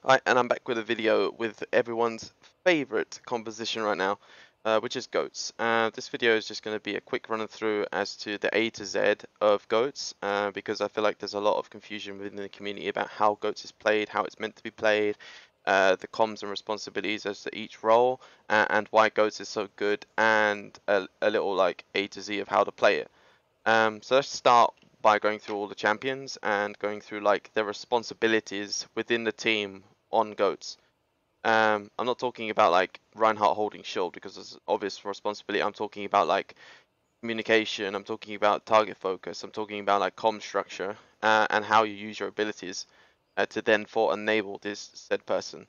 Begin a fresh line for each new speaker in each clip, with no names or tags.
Hi, and I'm back with a video with everyone's favorite composition right now, which is goats. This video is just going to be a quick run through as to the A to Z of goats, because I feel like there's a lot of confusion within the community about how goats is played, how it's meant to be played, the comms and responsibilities as to each role, and why goats is so good, and a little like A to Z of how to play it. So let's start by going through all the champions and going through like their responsibilities within the team on goats. I'm not talking about like Reinhardt holding shield because it's obvious responsibility. I'm talking about like communication. I'm talking about target focus. I'm talking about like comm structure and how you use your abilities to then for enable this said person.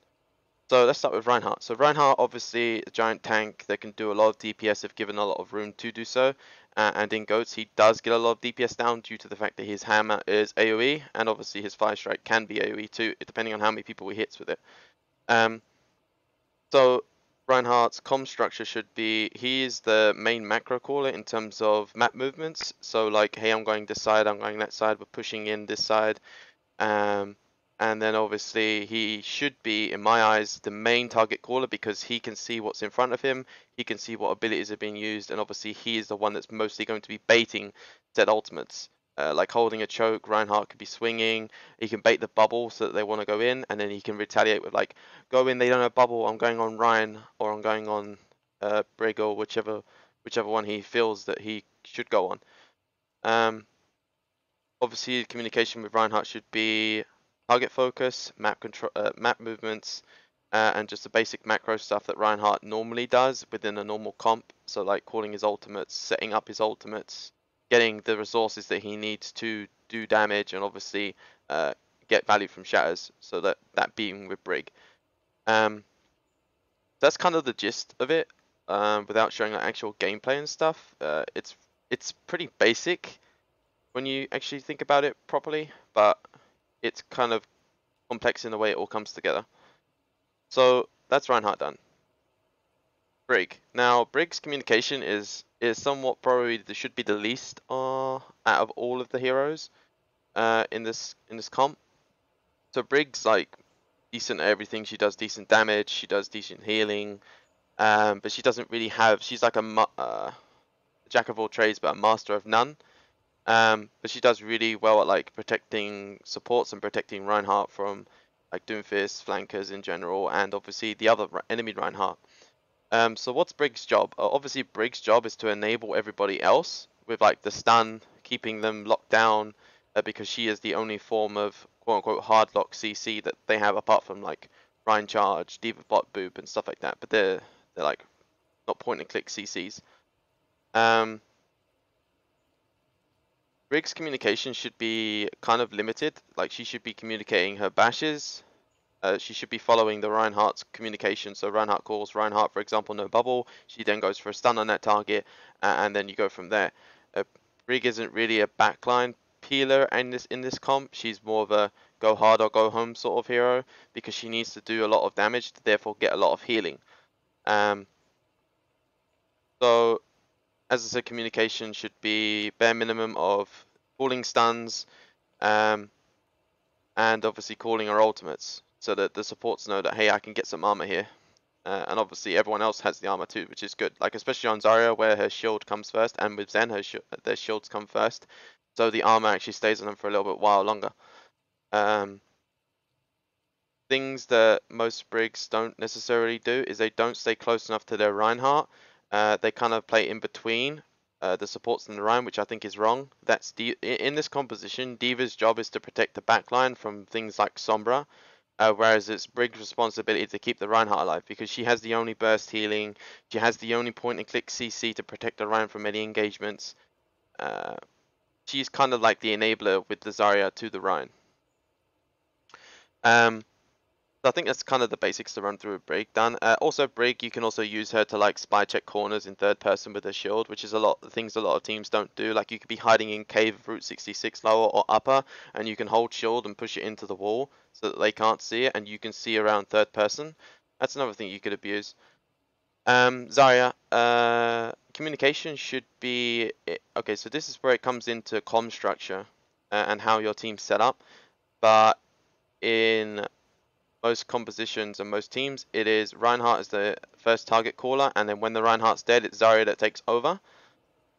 So let's start with Reinhardt. So Reinhardt, obviously a giant tank that can do a lot of DPS if given a lot of room to do so. And in goats, he does get a lot of DPS down due to the fact that his hammer is AoE, and obviously his fire strike can be AoE too, depending on how many people he hits with it. Um, so Reinhardt's comm structure should be, he is the main macro caller in terms of map movements. So like, hey, I'm going this side, I'm going that side, we're pushing in this side. And then obviously he should be, in my eyes, the main target caller because he can see what's in front of him, he can see what abilities are being used, and obviously he is the one that's mostly going to be baiting said ultimates. Like holding a choke, Reinhardt could be swinging, he can bait the bubble so that they want to go in, and then he can retaliate with like, go in, they don't have bubble, I'm going on Ryan, or I'm going on Brig, or whichever one he feels that he should go on. Obviously communication with Reinhardt should be target focus, map control, map movements, and just the basic macro stuff that Reinhardt normally does within a normal comp. So like calling his ultimates, setting up his ultimates, getting the resources that he needs to do damage, and obviously get value from shatters. So that being with Brig. That's kind of the gist of it. Without showing like actual gameplay and stuff, it's pretty basic when you actually think about it properly, but it's kind of complex in the way it all comes together. So that's Reinhardt done. Brig. Now Brig's communication is somewhat probably should be the least out of all of the heroes in this comp. So Brig's like decent at everything. She does decent damage. She does decent healing. But she doesn't really have. She's like a jack of all trades, but a master of none. But she does really well at like protecting supports and protecting Reinhardt from like Doomfist, flankers in general, and obviously the other enemy Reinhardt. So what's Brig's job? Obviously Brig's job is to enable everybody else with like the stun, keeping them locked down, because she is the only form of quote unquote hard lock CC that they have apart from like Rein Charge, D.Va Bot Boop and stuff like that. But they're like not point and click CCs. Brig's communication should be kind of limited. Like she should be communicating her bashes. She should be following the Reinhardt's communication. So Reinhardt calls Reinhardt, for example, no bubble. She then goes for a stun on that target, and then you go from there. Brig isn't really a backline peeler in this comp. She's more of a go hard or go home sort of hero because she needs to do a lot of damage to therefore get a lot of healing. So as I said, communication should be bare minimum of calling stuns, and obviously calling her ultimates so that the supports know that, hey, I can get some armor here. And obviously everyone else has the armor too, which is good. Like especially on Zarya where her shield comes first, and with Zen their shields come first, so the armor actually stays on them for a little bit while longer. Things that most Brigs don't necessarily do is they don't stay close enough to their Reinhardt. They kind of play in between the supports and the Rein, which I think is wrong. That's in this composition, D.Va's job is to protect the backline from things like Sombra, whereas it's Brig's responsibility to keep the Reinhardt alive because she has the only burst healing, she has the only point and click CC to protect the Rein from any engagements. She's kind of like the enabler with the Zarya to the Rein. So I think that's kind of the basics to run through a Brig done. Also Brig, you can also use her to like spy check corners in third person with her shield, which is a lot of things a lot of teams don't do. Like you could be hiding in cave of Route 66 lower or upper, and you can hold shield and push it into the wall so that they can't see it, and you can see around third person. That's another thing you could abuse. Zarya, communication should be okay. So this is where it comes into comm structure and how your team's set up, but in most compositions and most teams, it is Reinhardt as the first target caller, and then when the Reinhardt's dead, it's Zarya that takes over.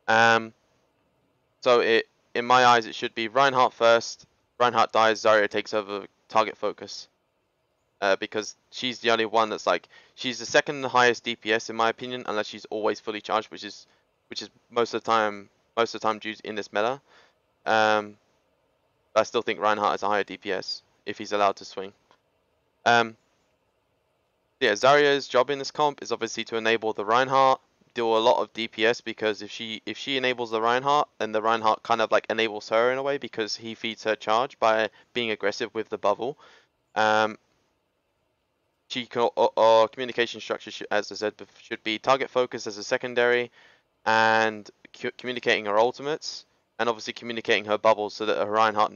So in my eyes, it should be Reinhardt first. Reinhardt dies, Zarya takes over target focus. Because she's the only one that's like, she's the second highest DPS in my opinion, unless she's always fully charged, which is most of the time due in this meta. But I still think Reinhardt has a higher DPS if he's allowed to swing. Yeah, Zarya's job in this comp is obviously to enable the Reinhardt, do a lot of DPS, because if she enables the Reinhardt, then the Reinhardt kind of like enables her in a way, because he feeds her charge by being aggressive with the bubble. She can, or communication structure, as I said, should be target focus as a secondary, and communicating her ultimates, and obviously communicating her bubbles so that her Reinhardt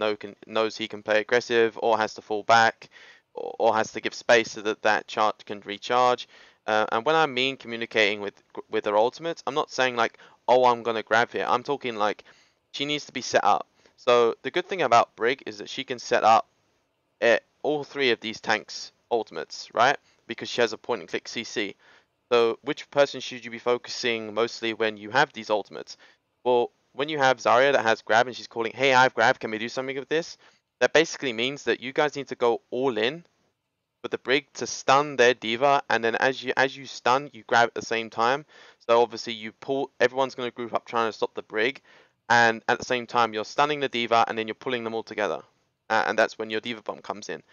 knows he can play aggressive, or has to fall back, or has to give space so that that chart can recharge. And when I mean communicating with her ultimates, I'm not saying like, oh, I'm gonna grab here. I'm talking like she needs to be set up. So the good thing about Brig is that she can set up all three of these tanks' ultimates, right? Because she has a point and click CC. So which person should you be focusing mostly when you have these ultimates? Well, when you have Zarya that has grab and she's calling, hey, I have grab, can we do something with this? That basically means that you guys need to go all in with the Brig to stun their D.Va, and then as you stun, you grab at the same time. So obviously you pull, everyone's going to group up trying to stop the Brig, and at the same time you're stunning the D.Va, and then you're pulling them all together. And that's when your D.Va bomb comes in.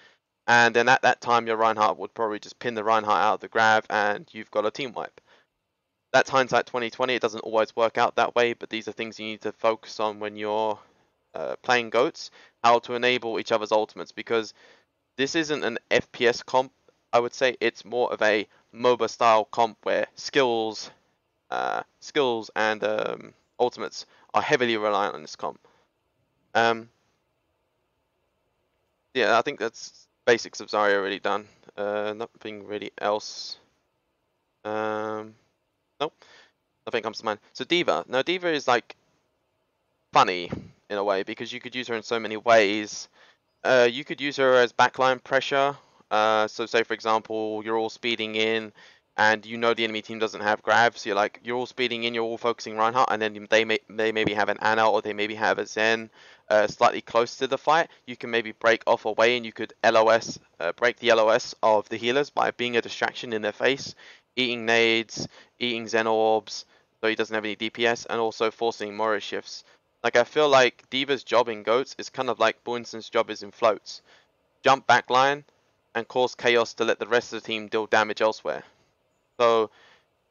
And then at that time, your Reinhardt would probably just pin the Reinhardt out of the grab, and you've got a team wipe. That's hindsight 2020. It doesn't always work out that way, but these are things you need to focus on when you're playing GOATs, how to enable each other's ultimates, because this isn't an FPS comp, I would say. It's more of a MOBA style comp where skills and ultimates are heavily reliant on this comp. Yeah, I think that's basics of Zarya already done. Nothing really else. Nope, nothing comes to mind. So D.Va. Now D.Va is like funny in a way, because you could use her in so many ways. You could use her as backline pressure. So say for example, you're all speeding in, and you know the enemy team doesn't have grab, so you're all speeding in, you're all focusing Reinhardt, and then they maybe have an Ana, or they maybe have a Zen slightly close to the fight. You can maybe break off away, and you could LOS, break the LOS of the healers by being a distraction in their face, eating nades, eating Zen orbs, so he doesn't have any DPS, and also forcing Mora shifts. Like, I feel like D.Va's job in GOATs is kind of like Boinson's job is in Floats. Jump backline and cause chaos to let the rest of the team deal damage elsewhere. So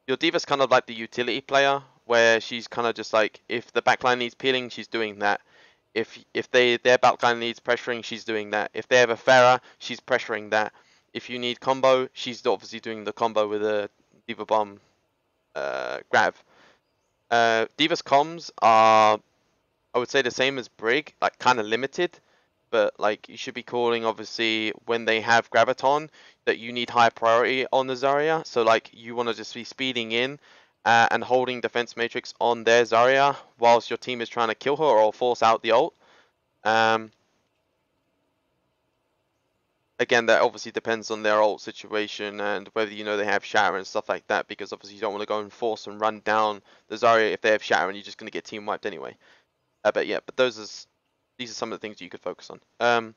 your D.Va's kind of like the utility player, where she's kind of just like, if the backline needs peeling, she's doing that. If their backline needs pressuring, she's doing that. If they have a Pharah, she's pressuring that. If you need combo, she's obviously doing the combo with a D.Va bomb grab. D.Va's comms are, I would say, the same as Brig, like kind of limited, but like you should be calling obviously when they have Graviton that you need high priority on the Zarya. So like you want to just be speeding in and holding defense matrix on their Zarya whilst your team is trying to kill her or force out the ult. Again, that obviously depends on their ult situation and whether you know they have Shatter and stuff like that, because obviously you don't want to go and force and run down the Zarya if they have Shatter and you're just going to get team wiped anyway. But yeah, but these are some of the things you could focus on.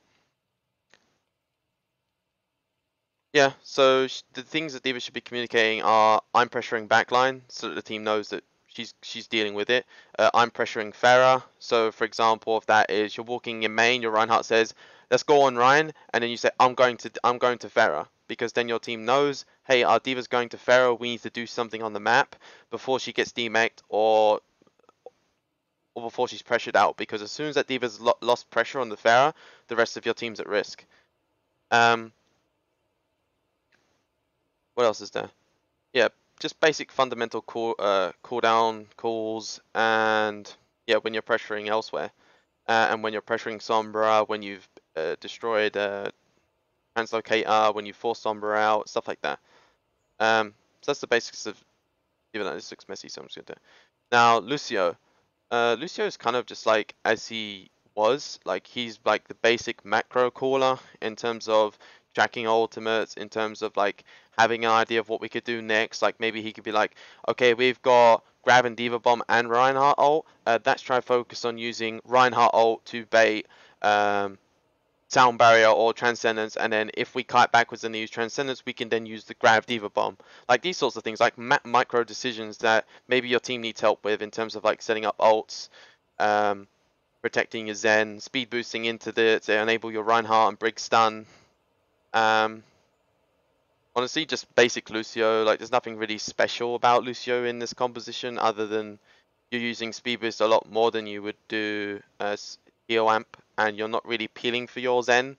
Yeah, so the things that D.Va should be communicating are, I'm pressuring backline so that the team knows that she's dealing with it. I'm pressuring Pharah. So for example, if that is you're walking in main, your Reinhardt says, let's go on Rein, and then you say, I'm going to Pharah, because then your team knows, hey, our D.Va's going to Pharah, we need to do something on the map before she gets demeched or before she's pressured out, because as soon as that D.Va's lost pressure on the Pharah, the rest of your team's at risk. What else is there? Yeah, just basic fundamental cooldown calls, and yeah, when you're pressuring elsewhere, and when you're pressuring Sombra, when you've destroyed Translocator, when you force Sombra out, stuff like that. So that's the basics of. Even though this looks messy, so I'm just gonna do it. Now Lucio. Lucio is kind of just like as he was, like he's like the basic macro caller in terms of tracking ultimates, in terms of like having an idea of what we could do next. Like maybe he could be like, okay, we've got Grab and D.Va Bomb and Reinhardt ult. Let's try focus on using Reinhardt ult to bait Sound Barrier or Transcendence, and then if we kite backwards and use Transcendence, we can then use the Grab D.Va Bomb. Like these sorts of things, like micro decisions that maybe your team needs help with in terms of like setting up ults, protecting your Zen, speed boosting into to enable your Reinhardt and Brig stun. Honestly, just basic Lucio. Like there's nothing really special about Lucio in this composition other than you're using speed boost a lot more than you would do as heal amp, and you're not really peeling for your Zen.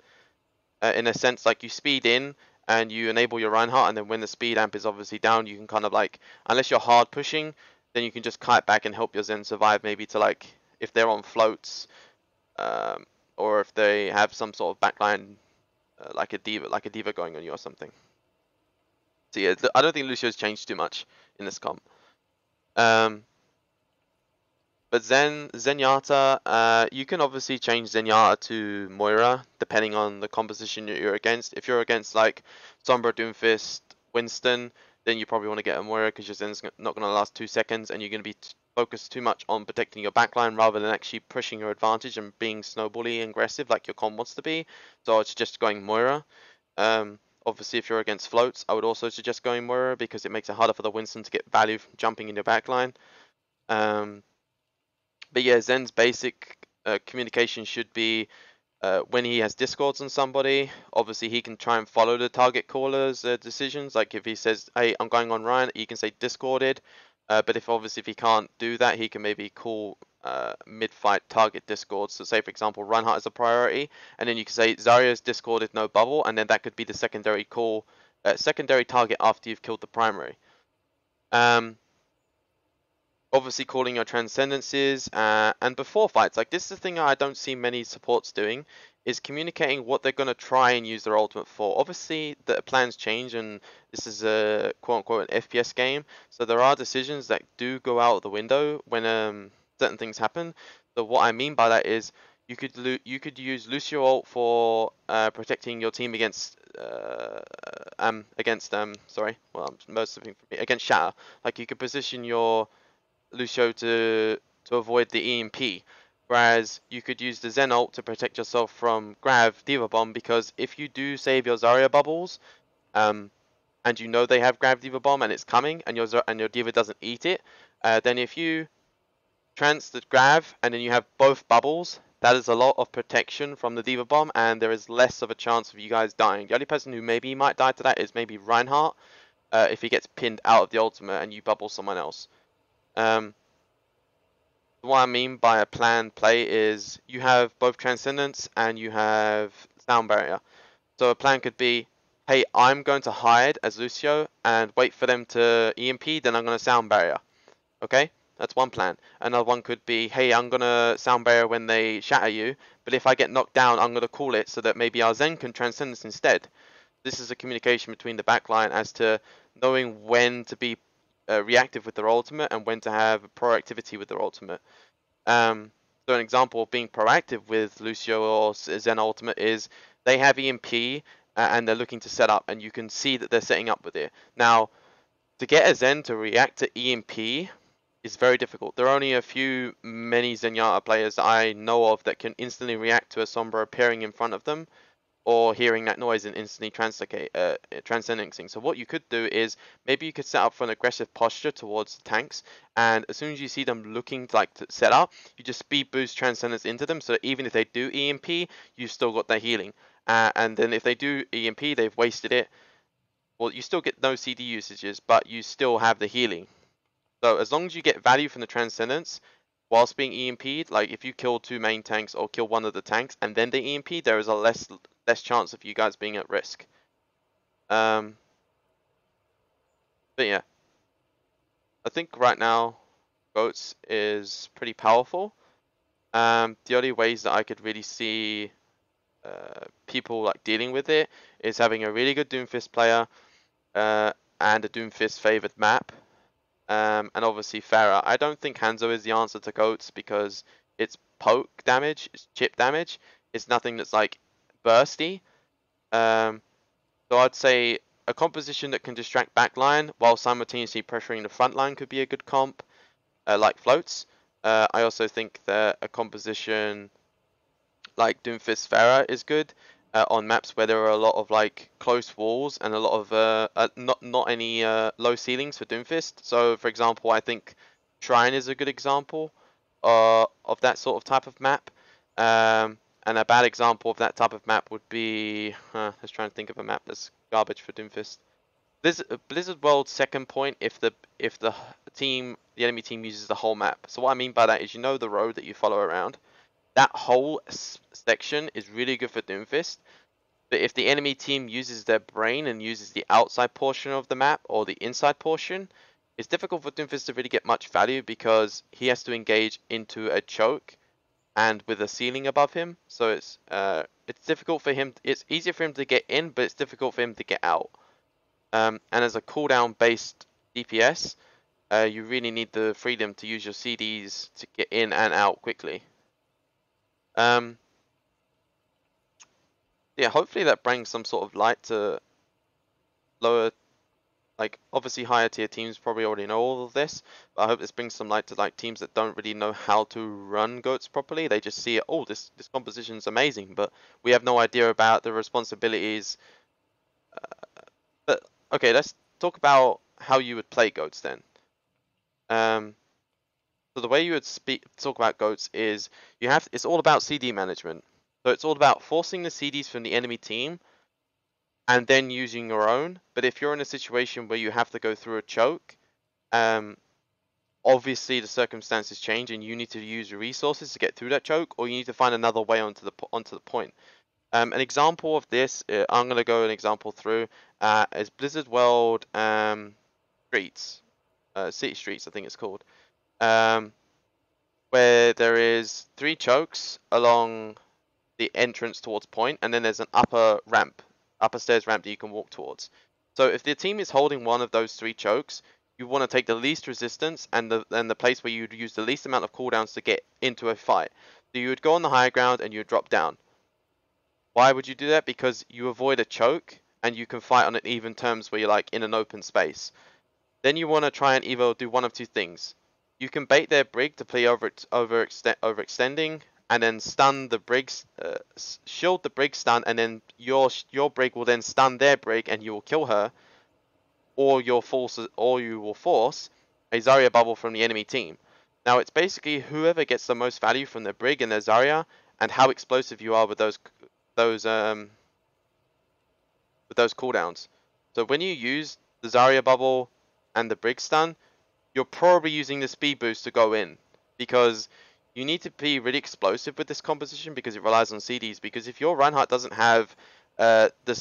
In a sense, like you speed in and you enable your Reinhardt, and then when the speed amp is obviously down, you can kind of like, unless you're hard pushing, then you can just kite back and help your Zen survive, maybe to like, if they're on floats, or if they have some sort of backline, like a D.Va going on you or something. So yeah, I don't think Lucio's changed too much in this comp. But Zenyatta, you can obviously change Zenyatta to Moira depending on the composition you're against. If you're against like Sombra, Doomfist, Winston, then you probably want to get a Moira because your Zen's not going to last 2 seconds, and you're going to be focused too much on protecting your backline rather than actually pushing your advantage and being snowbally aggressive like your comp wants to be. So it's just going Moira. Obviously, if you're against floats, I would also suggest going Moira because it makes it harder for the Winston to get value from jumping in your backline. But yeah, Zen's basic communication should be when he has discords on somebody, obviously he can try and follow the target caller's decisions. Like if he says, hey, I'm going on Ryan, he can say discorded. But if he can't do that, he can maybe call mid-fight target discords. So say, for example, Reinhardt is a priority, and then you can say Zarya's discorded, no bubble, and then that could be the secondary call, secondary target after you've killed the primary. Obviously calling your transcendences and before fights. Like this is the thing I don't see many supports doing, is communicating what they're going to try and use their ultimate for. Obviously the plans change and this is a quote-unquote an FPS game, so there are decisions that do go out the window when certain things happen. So what I mean by that is you could use Lucio ult for protecting your team against most of it against Shatter. Like you could position your Lucio to avoid the EMP, whereas you could use the Zen ult to protect yourself from Grav D.Va Bomb, because if you do save your Zarya bubbles, and you know they have Grav D.Va Bomb and it's coming, and your D.Va doesn't eat it, then if you trance the Grav and then you have both bubbles, that is a lot of protection from the D.Va Bomb, and there is less of a chance of you guys dying. The only person who maybe might die to that is maybe Reinhardt, if he gets pinned out of the ultimate and you bubble someone else. What I mean by a planned play is you have both Transcendence and you have Sound Barrier. So a plan could be, hey, I'm going to hide as Lucio and wait for them to EMP, then I'm going to Sound Barrier. Okay? That's one plan. Another one could be, hey, I'm going to Sound Barrier when they shatter you, but if I get knocked down, I'm going to call it so that maybe our Zen can Transcendence instead. This is a communication between the backline as to knowing when to be reactive with their ultimate and when to have proactivity with their ultimate. So an example of being proactive with Lucio or Zen ultimate is they have EMP and they're looking to set up, and you can see that they're setting up with it. Now, to get a Zen to react to EMP is very difficult. There are only many Zenyatta players that I know of that can instantly react to a Sombra appearing in front of them, or hearing that noise and instantly transcending. So what you could do is maybe you could set up for an aggressive posture towards the tanks, and as soon as you see them looking to set up, you just speed boost transcendence into them, so that even if they do EMP, you've still got their healing. And then if they do EMP, they've wasted it. Well, you still get no CD usages, but you still have the healing. So as long as you get value from the transcendence, whilst being EMP'd, like if you kill 2 main tanks or kill one of the tanks and then they EMP, there is a less chance of you guys being at risk. But yeah, I think right now Goats is pretty powerful. The only ways that I could really see people like dealing with it is having a really good Doomfist player and a Doomfist favored map. And obviously Pharah. I don't think Hanzo is the answer to Goats because it's poke damage, it's chip damage. It's nothing that's like bursty. So I'd say a composition that can distract backline while simultaneously pressuring the front line could be a good comp, like floats. I also think that a composition like Doomfist Pharah is good on maps where there are a lot of like close walls and a lot of not any low ceilings for Doomfist. So for example, I think Shrine is a good example of that sort of type of map. And a bad example of that type of map would be let's try and think of a map that's garbage for Doomfist. Blizzard World's second point if the enemy team uses the whole map. So what I mean by that is, you know, the road that you follow around. That whole section is really good for Doomfist, but if the enemy team uses their brain and uses the outside portion of the map or the inside portion, it's difficult for Doomfist to really get much value because he has to engage into a choke and with a ceiling above him. So it's difficult for him. It's easier for him to get in, but it's difficult for him to get out. And as a cooldown based DPS, you really need the freedom to use your CDs to get in and out quickly. Yeah, hopefully that brings some sort of light to lower, like obviously higher tier teams probably already know all of this, but I hope this brings some light to like teams that don't really know how to run goats properly. They just see it, oh, this composition is amazing, but we have no idea about the responsibilities. But okay, let's talk about how you would play goats then. So the way you would talk about goats is it's all about CD management. So it's all about forcing the CDs from the enemy team and then using your own. But if you're in a situation where you have to go through a choke, obviously the circumstances change and you need to use your resources to get through that choke, or you need to find another way onto the point. An example of this, I'm gonna go an example through is Blizzard World streets, city streets, I think it's called, where there is 3 chokes along the entrance towards point, and then there's an upper stairs ramp that you can walk towards. So if the team is holding one of those 3 chokes, you want to take the least resistance and the place where you'd use the least amount of cooldowns to get into a fight. So you would go on the higher ground and you would drop down. Why would you do that? Because you avoid a choke and you can fight on an even terms where you're like in an open space. Then you want to try and either do one of 2 things. You can bait their brig to play overextending, and then stun the brig's, shield the brig stun, and then your brig will then stun their brig, and you will kill her, or you will force a Zarya bubble from the enemy team. Now it's basically whoever gets the most value from their brig and their Zarya, and how explosive you are with those cooldowns. So when you use the Zarya bubble and the brig stun, you're probably using the speed boost to go in, because you need to be really explosive with this composition because it relies on CDs. Because if your Reinhardt doesn't have the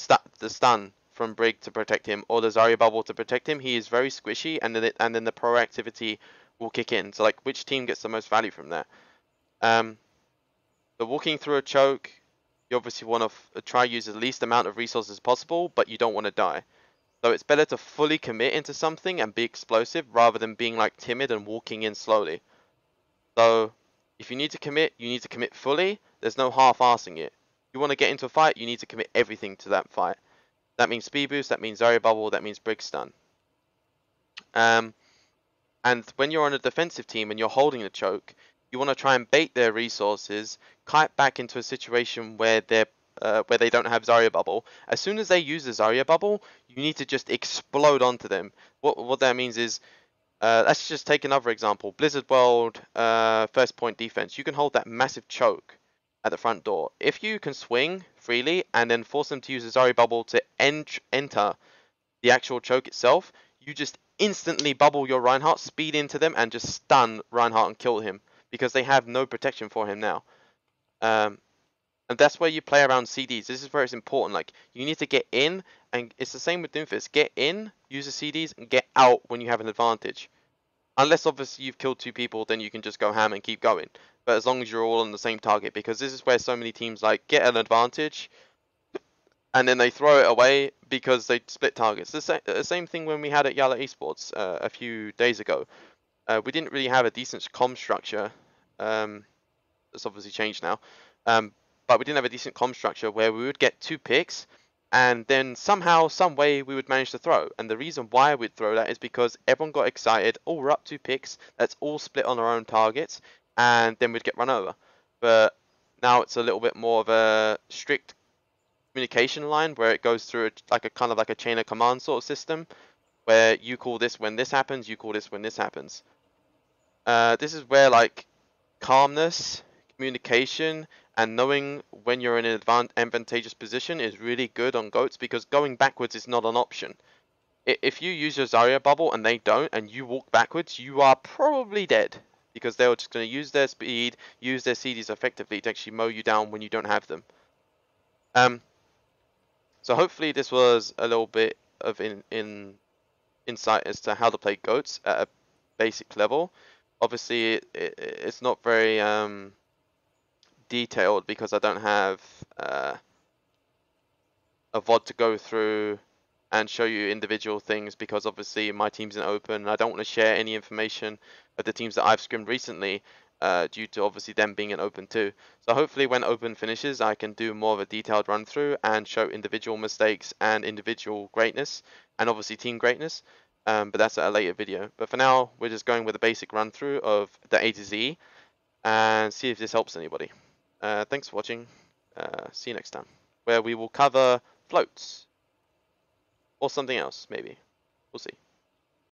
stun from Brig to protect him or the Zarya bubble to protect him, he is very squishy, and then the proactivity will kick in. So like, which team gets the most value from that? So walking through a choke, you obviously want to try use the least amount of resources possible, but you don't want to die. So it's better to fully commit into something and be explosive rather than being like timid and walking in slowly. So if you need to commit, you need to commit fully. There's no half-assing it. You want to get into a fight, you need to commit everything to that fight. That means speed boost, that means Zarya bubble, that means brig stun. And when you're on a defensive team and you're holding the choke, you want to try and bait their resources, kite back into a situation where they don't have Zarya bubble. As soon as they use the Zarya bubble, you need to just explode onto them. What that means is, let's just take another example. Blizzard World first point defense. You can hold that massive choke at the front door. If you can swing freely and then force them to use the Zarya bubble to enter the actual choke itself, you just instantly bubble your Reinhardt, speed into them, and just stun Reinhardt and kill him, because they have no protection for him now. And that's where you play around CDs. This is where it's important. Like, you need to get in, and it's the same with Doomfist. Get in, use the CDs, and get out when you have an advantage. Unless obviously you've killed 2 people, then you can just go ham and keep going. But as long as you're all on the same target, because this is where so many teams like get an advantage and then they throw it away because they split targets. The same thing when we had at Yala Esports a few days ago. We didn't really have a decent comm structure. It's obviously changed now. But we didn't have a decent comm structure where we would get 2 picks, and then somehow, some way, we would manage to throw. And the reason why we'd throw that is because everyone got excited. Oh, we're up 2 picks. Let's all split on our own targets, and then we'd get run over. But now it's a little bit more of a strict communication line where it goes through like a kind of like a chain of command sort of system, where you call this when this happens, you call this when this happens. This is where like calmness, communication, and knowing when you're in an advantageous position is really good on goats, because going backwards is not an option. If you use your Zarya bubble and they don't, and you walk backwards, you are probably dead, because they're just going to use their speed, use their CDs effectively to actually mow you down when you don't have them. So hopefully this was a little bit of insight as to how to play goats at a basic level. Obviously, it's not very detailed because I don't have a VOD to go through and show you individual things, because obviously my team's in open and I don't want to share any information of the teams that I've scrimmed recently, due to obviously them being in open too. So hopefully when open finishes I can do more of a detailed run through and show individual mistakes and individual greatness and obviously team greatness, but that's at a later video. But for now we're just going with a basic run through of the A to Z and see if this helps anybody. Thanks for watching. See you next time, where we will cover floats or something else, maybe. We'll see.